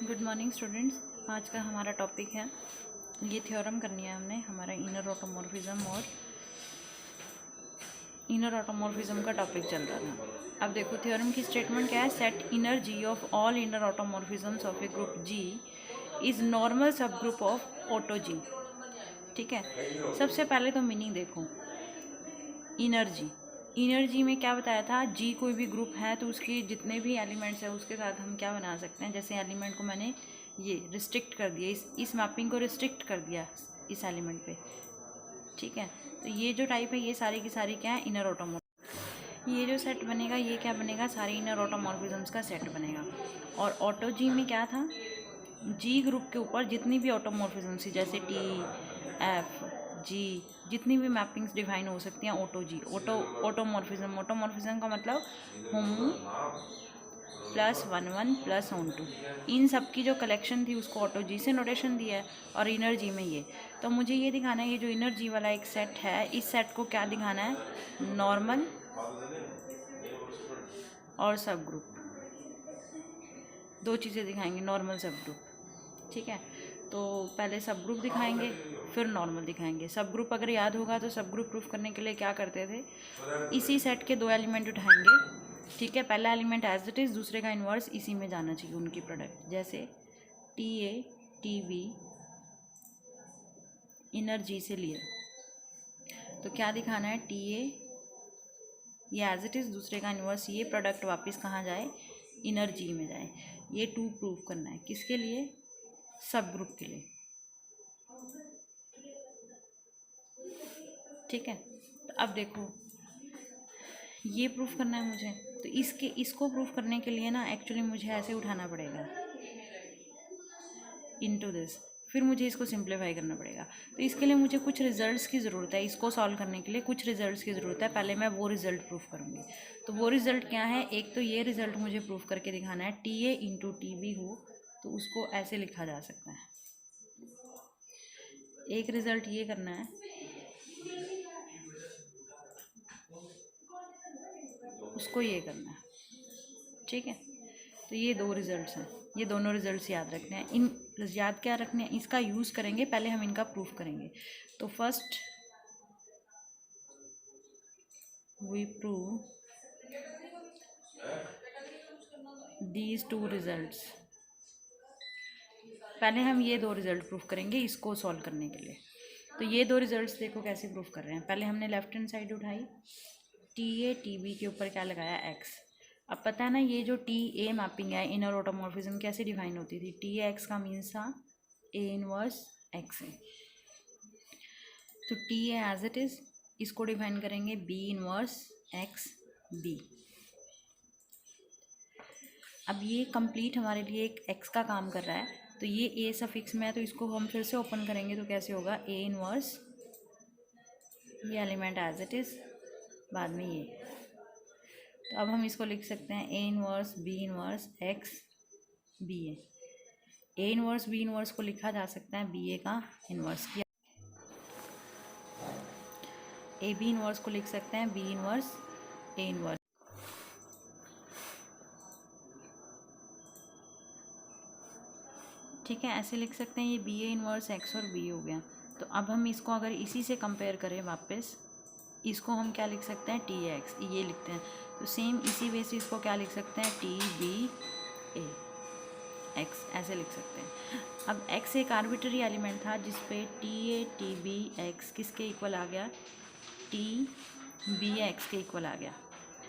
Good morning students. आज का हमारा टॉपिक है, ये थ्योरम करनी है हमने, हमारा इनर ऑटोमॉर्फिज्म और इनर ऑटोमॉर्फिज्म का टॉपिक चल रहा था। अब देखो थ्योरम की स्टेटमेंट क्या है, set inner G of all inner automorphisms of a group G is normal subgroup of auto G. ठीक है, सबसे पहले तो मीनिंग देखो इनर्जी में क्या बताया था, जी कोई भी ग्रुप है तो उसके जितने भी एलिमेंट्स हैं उसके साथ हम क्या बना सकते हैं। जैसे एलिमेंट को मैंने ये रिस्ट्रिक्ट कर दिया, इस मैपिंग को रिस्ट्रिक्ट कर दिया इस एलिमेंट पे। ठीक है, तो ये जो टाइप है ये सारी की सारी क्या है, इनर ऑटोमॉर्फिज्म। ये जो सेट बनेगा ये क्या बनेगा, सारे इनर ऑटोमॉर्फिज्म्स का सेट बनेगा। और ऑटो जी में क्या था, जी ग्रुप के ऊपर जितनी भी ऑटोमॉर्फिज्म्स जैसे टी एफ जी जितनी भी मैपिंग्स डिफाइन हो सकती हैं ऑटो जी ऑटोमॉर्फिज्म का मतलब होमो प्लस 1 1 प्लस ऑन 2, इन सब की जो कलेक्शन थी उसको ऑटो जी से नोटेशन दिया है। और इनर जी में ये, तो मुझे ये दिखाना है, ये जो इनर जी वाला एक सेट है इस सेट को क्या दिखाना है, नॉर्मल और सब ग्रुप, दो चीज़ें दिखाएंगे, नॉर्मल सब ग्रुप। ठीक है, तो पहले सब ग्रुप दिखाएंगे फिर नॉर्मल दिखाएंगे। सब ग्रुप अगर याद होगा तो सब ग्रुप प्रूफ करने के लिए क्या करते थे, इसी सेट के दो एलिमेंट उठाएंगे। ठीक है, पहला एलिमेंट एज इट इज़, दूसरे का इन्वर्स इसी में जाना चाहिए उनकी प्रोडक्ट। जैसे T A T B inner G से लिए तो क्या दिखाना है, टी ए ये एज इट इज़, दूसरे का इन्वर्स, ये प्रोडक्ट वापस कहाँ जाए, इनर जी में जाए। ये टू प्रूव करना है, किसके लिए, सब ग्रुप के लिए। ठीक है, तो अब देखो ये प्रूफ करना है मुझे, तो इसको प्रूफ करने के लिए ना एक्चुअली मुझे ऐसे उठाना पड़ेगा इनटू दिस, फिर मुझे इसको सिंप्लीफाई करना पड़ेगा। तो इसके लिए मुझे कुछ रिजल्ट्स की ज़रूरत है, इसको सॉल्व करने के लिए कुछ रिजल्ट्स की ज़रूरत है। पहले मैं वो रिज़ल्ट प्रूफ करूँगी। तो वो रिज़ल्ट क्या है, एक तो ये रिज़ल्ट मुझे प्रूफ करके दिखाना है, T A into T B हो तो उसको ऐसे लिखा जा सकता है। एक रिज़ल्ट ये करना है, उसको ये करना है। ठीक है, तो ये दो रिजल्ट्स हैं, ये दोनों रिजल्ट्स याद रखने हैं। इन याद क्या रखने हैं, इसका यूज़ करेंगे, पहले हम इनका प्रूफ करेंगे। तो first we prove these two results. पहले हम ये दो रिजल्ट प्रूफ करेंगे इसको सॉल्व करने के लिए। तो ये दो रिजल्ट्स देखो कैसे प्रूफ कर रहे हैं। पहले हमने लेफ्ट हैंड साइड उठाई, टी ए टी बी के ऊपर क्या लगाया, एक्स। अब पता है ना ये जो टी ए मैपिंग है इनर ऑटोमॉर्फिज्म कैसे डिफाइन होती थी, टी ए एक्स का मीन्स था ए इनवर्स एक्स है। तो T A as it is, इसको डिफाइन करेंगे बी इनवर्स एक्स बी। अब ये कंप्लीट हमारे लिए एक एक्स का काम कर रहा है, तो ये ए सफिक्स में है तो इसको हम फिर से ओपन करेंगे तो कैसे होगा, ए इनवर्स ये एलिमेंट एज इट इज़, बाद में ये। तो अब हम इसको लिख सकते हैं A inverse B inverse X B A. A inverse B inverse को लिखा जा सकता है बी ए का इनवर्स किया, ए बी इनवर्स को लिख सकते हैं बी इनवर्स ए इनवर्स। ठीक है, ऐसे लिख सकते हैं, ये बी ए इनवर्स एक्स और बी हो गया। तो अब हम इसको अगर इसी से कंपेयर करें वापस, इसको हम क्या लिख सकते हैं, टी एक्स ये लिखते हैं। तो सेम इसी वे से इसको क्या लिख सकते हैं, टी बी ए एक्स ऐसे लिख सकते हैं। अब एक्स एक आर्बिट्री एलिमेंट था जिस पे T A T B X किसके इक्वल आ गया, टी बी एक्स के इक्वल आ गया।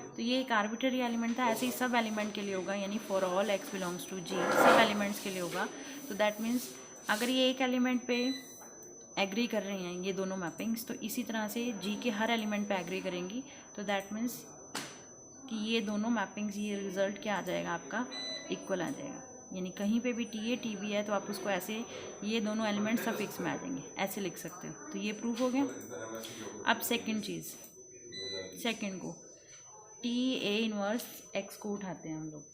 तो ये एक आर्बिट्री एलिमेंट था, ऐसे ही सब एलिमेंट के लिए होगा, यानी for all X belongs to G sub elements के लिए होगा। तो दैट मीन्स अगर ये एक एलिमेंट पे एग्री कर रहे हैं ये दोनों मैपिंग्स, तो इसी तरह से जी के हर एलिमेंट पे एग्री करेंगी। तो दैट मीन्स कि ये दोनों मैपिंग्स, ये रिजल्ट क्या आ जाएगा आपका, इक्वल आ जाएगा। यानी कहीं पे भी टी ए टी बी है तो आप उसको ऐसे, ये दोनों एलिमेंट सफिक्स में आ जाएंगे, ऐसे लिख सकते हो। तो ये प्रूफ हो गया। अब सेकंड चीज़, सेकंड को टी ए इनवर्स एक्स को उठाते हैं हम लोग।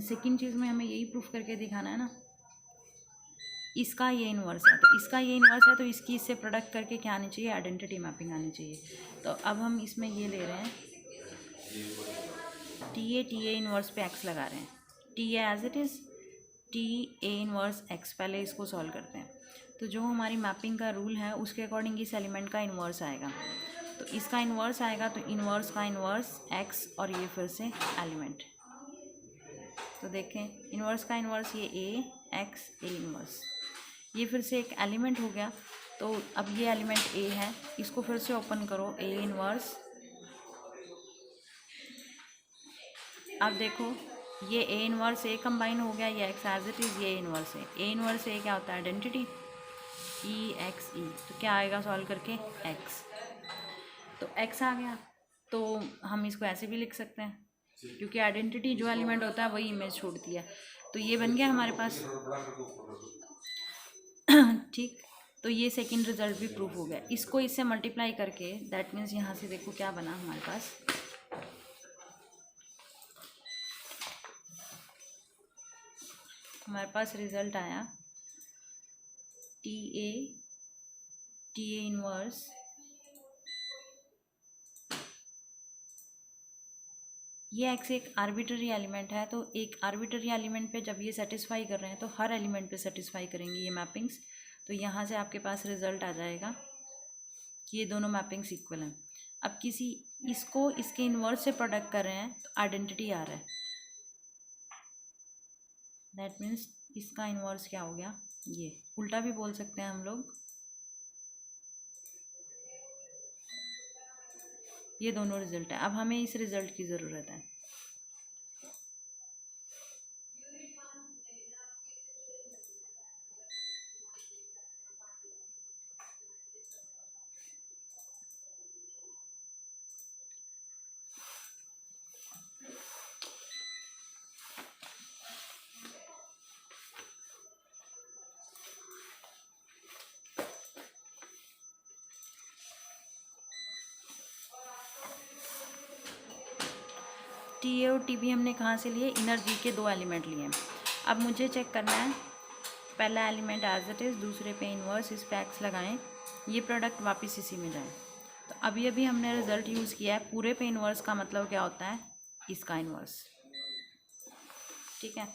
सेकंड चीज़ में हमें यही प्रूफ करके दिखाना है ना, इसका ये इन्वर्स है तो इसका ये इन्वर्स है, तो इसकी इससे प्रोडक्ट करके क्या आनी चाहिए, आइडेंटिटी मैपिंग आनी चाहिए। तो अब हम इसमें ये ले रहे हैं टी ए इन्वर्स पे एक्स लगा रहे हैं, T as it is T A inverse X, पहले इसको सॉल्व करते हैं। तो जो हमारी मैपिंग का रूल है उसके अकॉर्डिंग इस एलिमेंट का इन्वर्स आएगा, तो इसका इन्वर्स आएगा, तो इन्वर्स का इन्वर्स एक्स और ये फिर से एलिमेंट। तो देखें इन्वर्स का इन्वर्स ये ए एक्स ए इन्वर्स, ये फिर से एक एलिमेंट हो गया। तो अब ये एलिमेंट ए है, इसको फिर से ओपन करो, ए इन्वर्स। अब देखो ये ए इन्वर्स ए कंबाइन हो गया, ये एक्स एज इट इज़ ये इन्वर्स ए इन्वर्स ए क्या होता है आइडेंटिटी ई एक्स ई, तो क्या आएगा सॉल्व करके एक्स, तो एक्स आ गया। तो हम इसको ऐसे भी लिख सकते हैं क्योंकि आइडेंटिटी जो एलिमेंट होता है वही इमेज छोड़ती है, तो ये बन गया हमारे पास। ठीक, तो ये सेकंड रिजल्ट भी प्रूफ हो गया। इसको इससे मल्टीप्लाई करके दैट मीन्स यहाँ से देखो क्या बना हमारे पास, हमारे पास रिजल्ट आया टी ए इनवर्स ये एक्स एक आर्बिट्ररी एलिमेंट है, तो एक आर्बिट्ररी एलिमेंट पे जब ये सेटिस्फाई कर रहे हैं तो हर एलिमेंट पे सेटिस्फाई करेंगे ये मैपिंग्स। तो यहाँ से आपके पास रिजल्ट आ जाएगा कि ये दोनों मैपिंग्स इक्वल हैं। अब किसी इसको इसके इन्वर्स से प्रोडक्ट कर रहे हैं तो आइडेंटिटी आ रहा है, दैट मीन्स इसका इन्वर्स क्या हो गया, ये उल्टा भी बोल सकते हैं हम लोग, ये दोनों रिजल्ट है। अब हमें इस रिजल्ट की ज़रूरत है, टी ए और टी बी हमने कहाँ से लिए, इनर जी के दो एलिमेंट लिए हैं। अब मुझे चेक करना है पहला एलिमेंट एज इट इज़, दूसरे पे इन्वर्स, इस पे एक्स लगाएं, ये प्रोडक्ट वापस इसी में जाए। तो अभी हमने रिजल्ट यूज़ किया है, पूरे पे इन्वर्स का मतलब क्या होता है, इसका इन्वर्स। ठीक है,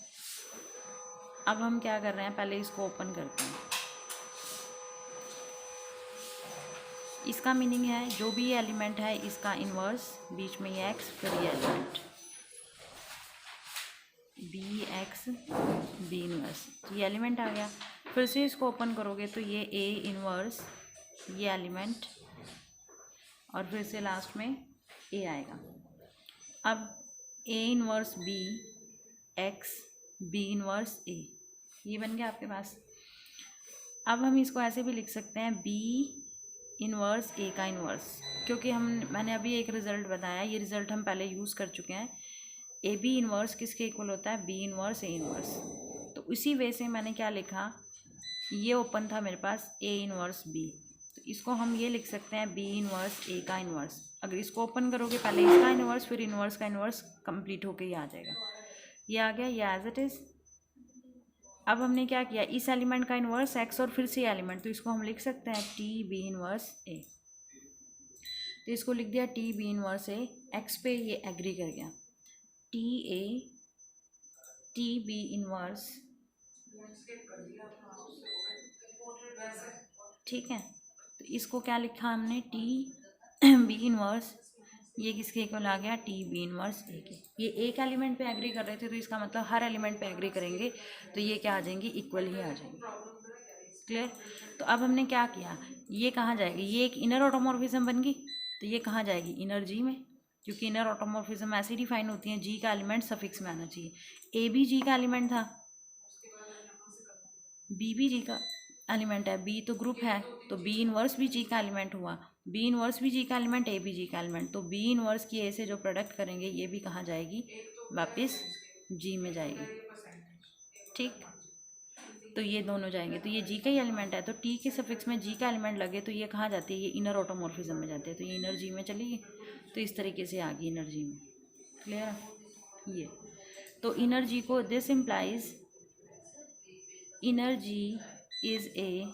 अब हम क्या कर रहे हैं, पहले इसको ओपन करते हैं। इसका मीनिंग है जो भी ये एलिमेंट है इसका इन्वर्स, बीच में ये एक्स, फिर ये element B X B inverse, तो ये एलिमेंट आ गया। फिर से इसको ओपन करोगे तो ये ए इनवर्स, ये एलिमेंट, और फिर से लास्ट में ए आएगा। अब A inverse B X B inverse A, ये बन गया आपके पास। अब हम इसको ऐसे भी लिख सकते हैं बी इनवर्स ए का इनवर्स, क्योंकि मैंने अभी एक रिज़ल्ट बताया, ये रिज़ल्ट हम पहले यूज़ कर चुके हैं। ए बी इनवर्स किसके इक्वल होता है, बी इनवर्स ए इनवर्स। तो इसी वे से मैंने क्या लिखा, ये ओपन था मेरे पास ए इनवर्स बी, तो इसको हम ये लिख सकते हैं बी इनवर्स ए का इनवर्स। अगर इसको ओपन करोगे पहले इसका इनवर्स फिर इनवर्स का इनवर्स कंप्लीट होके ही आ जाएगा, ये आ गया, ये एज इट इज़। अब हमने क्या किया, इस एलिमेंट का इन्वर्स एक्स और फिर से एलिमेंट, तो इसको हम लिख सकते हैं टी बी इनवर्स ए, तो इसको लिख दिया T B inverse A, X पे ये एग्री कर गया, T A T B inverse, ठीक है। तो इसको क्या लिखा हमने, टी बी इनवर्स, ये किसके इक्वल आ गया, टी बी इनवर्स ए के। ये एक एलिमेंट पे एग्री कर रहे थे तो इसका मतलब हर एलिमेंट पे एग्री करेंगे तो ये क्या आ जाएंगी, इक्वल ही आ जाएंगे। क्लियर। तो अब हमने क्या किया, ये कहाँ जाएगी, ये एक इनर ऑटोमॉर्फिज्म बन गई, तो ये कहाँ जाएगी, इनर जी में, क्योंकि इनर ऑटोमॉर्फिज्म ऐसे डिफाइन होती है, जी का एलिमेंट सफिक्स में आना चाहिए। ए भी जी का एलिमेंट था, बी भी जी का एलिमेंट है, बी तो ग्रुप है, तो बी इनवर्स भी जी का एलिमेंट हुआ, बी इनवर्स भी जी का एलिमेंट, ए भी जी का एलिमेंट, तो बी इनवर्स की ए से जो प्रोडक्ट करेंगे ये भी कहाँ जाएगी, वापस जी में जाएगी। ठीक, तो ये दोनों जाएंगे, तो ये जी का ही एलिमेंट है, तो टी के सफिक्स में जी का एलिमेंट लगे तो ये कहाँ जाती है, ये इनर ऑटोमॉर्फिज्म में जाती है, तो ये इनर जी में चली गई, तो इस तरीके से आ गई इनर जी में। क्लियर है ये, तो इनर जी को this implies inner G is a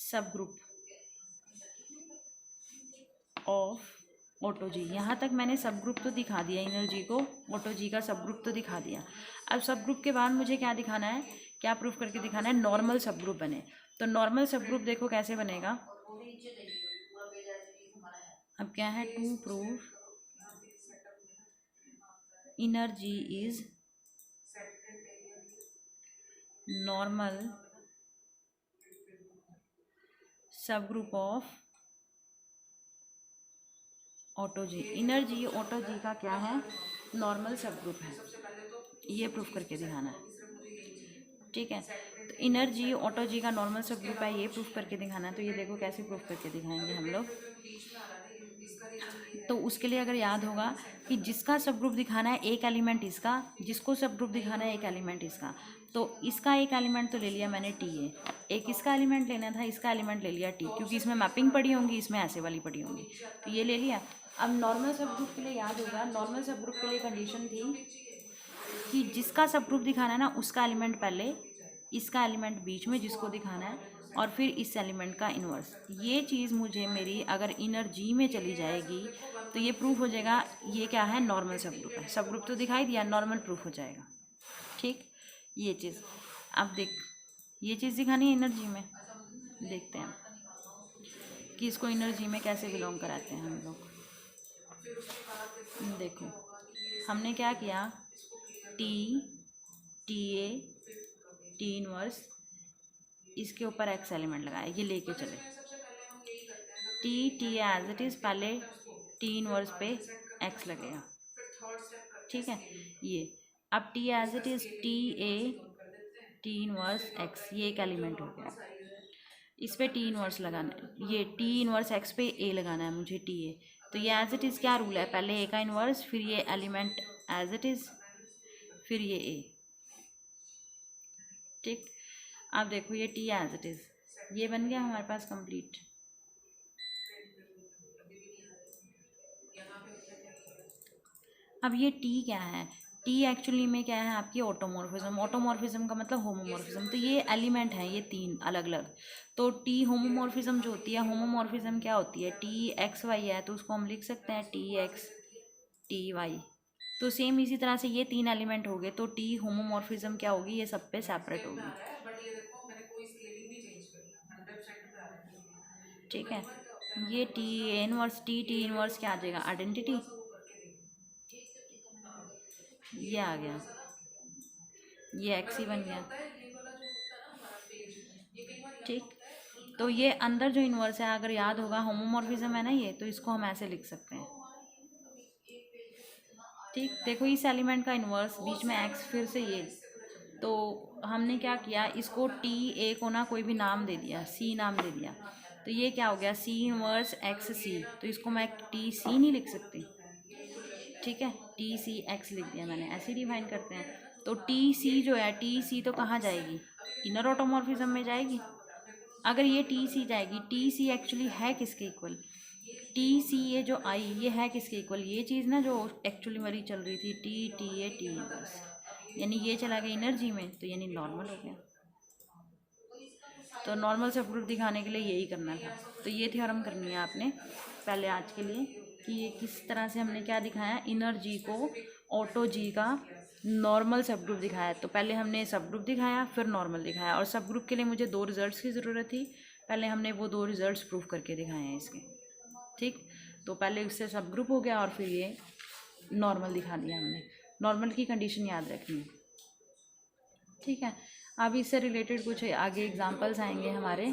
subgroup of auto जी। यहाँ तक मैंने सब ग्रुप तो दिखा दिया, इनर जी को ऑटो जी का सब ग्रुप तो दिखा दिया। अब सब ग्रुप के बाद मुझे क्या दिखाना है, क्या प्रूफ करके दिखाना है, नॉर्मल सब ग्रुप बने। तो नॉर्मल सब ग्रुप देखो कैसे बनेगा। अब क्या है, to prove inner G is normal subgroup of auto G. Inner G auto G का क्या है, नॉर्मल सब ग्रुप है, ये प्रूफ करके दिखाना है। ठीक है, तो इनर जी ऑटो जी का नॉर्मल सब ग्रुप है, ये प्रूफ करके दिखाना है। तो ये देखो कैसे प्रूफ करके दिखाएंगे हम लोग। तो उसके लिए अगर याद होगा कि जिसका सब ग्रुप दिखाना है एक एलिमेंट इसका, जिसको सब ग्रुप दिखाना है एक एलिमेंट इसका, तो इसका एक एलिमेंट तो ले लिया मैंने टी ए, एक इसका एलिमेंट लेना था, इसका एलिमेंट ले लिया टी, क्योंकि इसमें मैपिंग पड़ी होंगी, इसमें ऐसे वाली पड़ी होंगी, तो ये ले लिया। अब नॉर्मल सब ग्रुप के लिए याद होगा, नॉर्मल सब ग्रुप के लिए कंडीशन थी कि जिसका सब ग्रुप दिखाना है ना उसका एलिमेंट पहले, इसका एलिमेंट बीच में जिसको दिखाना है, और फिर इस एलिमेंट का इन्वर्स। ये चीज़ मुझे मेरी अगर इनर जी में चली जाएगी तो ये प्रूफ हो जाएगा, ये क्या है, नॉर्मल सब ग्रुप है। सब ग्रुप तो दिखाई दिया, नॉर्मल प्रूफ हो जाएगा। ठीक, ये चीज़ अब देख, ये चीज़ दिखानी है इनर जी में, देखते हैं कि इसको इनर जी में कैसे बिलोंग कराते हैं हम लोग। देखो हमने क्या किया, T T A T inverse, इसके ऊपर एक्स एलिमेंट लगाया, ये लेके चले। टी एज इट इज़, पहले टी इनवर्स पे एक्स लगेगा। ठीक है, ये अब T as it is T A T inverse X, ये एक एलिमेंट हो गया। इस पे टी इनवर्स लगाना है, ये टी इनवर्स एक्स पे ए लगाना है मुझे, टी ए। तो ये एज इट इज़ क्या रूल है, पहले ए का इनवर्स, फिर ये एलिमेंट एज इट इज़, फिर ये ए। ठीक, अब देखो ये टी एज इट इज़, ये बन गया हमारे पास कंप्लीट। अब ये टी क्या है, टी एक्चुअली में क्या है आपकी ऑटोमॉर्फिज्म। ऑटोमॉर्फिज्म का मतलब होमोमॉर्फिज्म, तो ये एलिमेंट है ये तीन अलग अलग। तो टी होमोमॉर्फिज्म जो होती है, होमोमॉर्फिज्म क्या होती है, टी एक्स वाई है तो उसको हम लिख सकते हैं टी एक्स टी वाई। तो सेम इसी तरह से ये तीन एलिमेंट हो गए, तो टी होमोमॉर्फिज्म क्या होगी, ये सब पे सेपरेट होगी। ठीक है, ये टी इनवर्स टी इनवर्स क्या आ जाएगा, आइडेंटिटी, ये आ गया, ये एक्स ही बन गया। ठीक, तो ये अंदर जो इन्वर्स है, अगर याद होगा होमोमॉर्फिज्म है ना ये, तो इसको हम ऐसे लिख सकते हैं। ठीक, देखो इस एलिमेंट का इन्वर्स, बीच में एक्स, फिर से ये, तो हमने क्या किया, इसको टी ए को ना कोई भी नाम दे दिया, सी नाम दे दिया, तो ये क्या हो गया, सी इनवर्स एक्स सी। तो इसको मैं टी सी नहीं लिख सकती, ठीक है, टी सी एक्स लिख दिया मैंने, ऐसे डिफाइन करते हैं। तो टी सी जो है, टी सी तो कहाँ जाएगी, इनर ऑटोमॉर्फिज्म में जाएगी। अगर ये टी सी जाएगी, टी सी एक्चुअली है किसके इक्वल, टी सी ये जो आई ये है किसके इक्वल, ये चीज़ ना जो एक्चुअली मेरी चल रही थी, टी ए टी इनवर्स, यानी ये चला गया एनर्जी में, तो यानी नॉर्मल हो गया। तो नॉर्मल सब ग्रुप दिखाने के लिए यही करना था। तो ये थ्योरम करनी है आपने पहले आज के लिए, कि ये किस तरह से हमने क्या दिखाया, इनर जी को ऑटो जी का नॉर्मल सब ग्रुप दिखाया। तो पहले हमने सब ग्रुप दिखाया, फिर नॉर्मल दिखाया, और सब ग्रुप के लिए मुझे दो रिजल्ट्स की ज़रूरत थी, पहले हमने वो दो रिजल्ट्स प्रूफ करके दिखाए हैं इसके। ठीक, तो पहले इससे सब ग्रुप हो गया और फिर ये नॉर्मल दिखा दिया हमने। नॉर्मल की कंडीशन याद रखनी है। ठीक है, अब इससे रिलेटेड कुछ आगे एग्जांपल्स आएंगे हमारे।